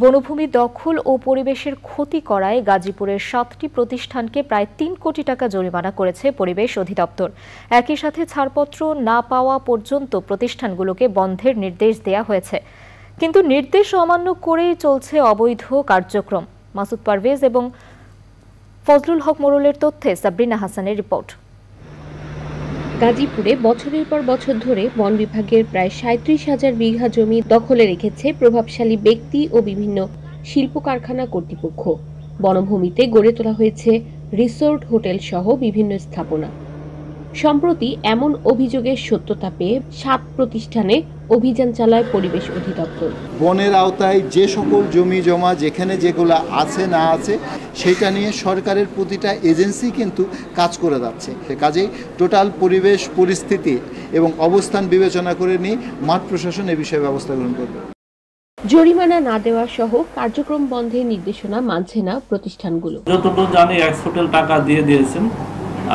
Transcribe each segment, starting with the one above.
বনভূমি দখল ও পরিবেশের ক্ষতি করায় গাজীপুরের 7টি প্রতিষ্ঠানকে প্রায় 3 কোটি টাকা জরিমানা করেছে পরিবেশ অধিদপ্তর। একই সাথে ছাড়পত্র না পাওয়া পর্যন্ত প্রতিষ্ঠানগুলোকে বন্ধের নির্দেশ দেয়া হয়েছে। কিন্তু নির্দেশ অমান্য করেই চলছে অবৈধ কার্যক্রম। মাসুদ পারভেজ এবং ফজলুল হক মোড়লের তথ্যে সাবরিনা হাসানের রিপোর্ট। গাজীপুরে বছরের পর বছর ধরে বন বিভাগের প্রায় 37,000 বিঘা জমি দখলে রেখেছে প্রভাবশালী ব্যক্তি ও বিভিন্ন শিল্প কারখানা কর্তৃপক্ষ। বনভূমিতে গড়ে তোলা হয়েছে রিসোর্ট, হোটেল সহ বিভিন্ন স্থাপনা। সম্প্রতি এমন অভিযোগের সত্যতা পেয়ে 7 প্রতিষ্ঠানে অভিযান চালায় পরিবেশ অধিদপ্তর। বনের আওতায় যে সকল জমি জমা যেখানে যেগুলো আছে না আছে সেটা নিয়ে সরকারের প্রতিটা এজেন্সি কিন্তু কাজ করে যাচ্ছে। কাজেই টোটাল পরিবেশ পরিস্থিতি এবং অবস্থান বিবেচনা করে নিয়ে মাঠ প্রশাসন এ বিষয়ে ব্যবস্থা গ্রহণ করবে। জরিমানা না দেওয়া সহ কার্যক্রম বন্ধের নির্দেশনা মানছে না প্রতিষ্ঠানগুলো। যতটুকু জানি এক্সপোর্টের টাকা দিয়ে দিয়েছেন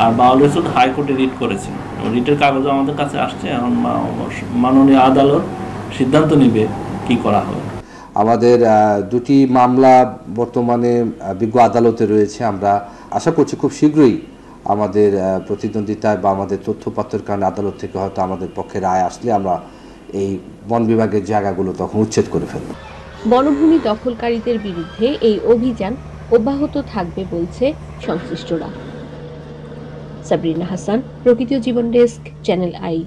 আর বাউলেসুদ হাইকোর্টে রিট করেছেন। রিটের কাগজ আমাদের কাছে আসছে, এখন মাননীয় আদালত সিদ্ধান্ত নেবে কি করা হবে। আমাদের 2টি মামলা বর্তমানে বিজ্ঞ আদালতে রয়েছে। আমরা আশা করছি খুব শীঘ্রই আমাদের প্রতিদ্বন্দ্বিতায় বা আমাদের তথ্যপত্রের কারণে আদালত থেকে হয়তো আমাদের পক্ষে রায় আসলে আমরা এই বন বিভাগের জায়গাগুলো তখন উচ্ছেদ করে ফেলব। বনভূমি দখলকারীদের বিরুদ্ধে এই অভিযান অব্যাহত থাকবে বলছে সংশ্লিষ্টরা। সাবরিনা হাসান, প্রকৃতি ও জীবন ডেস্ক, চ্যানেল আই।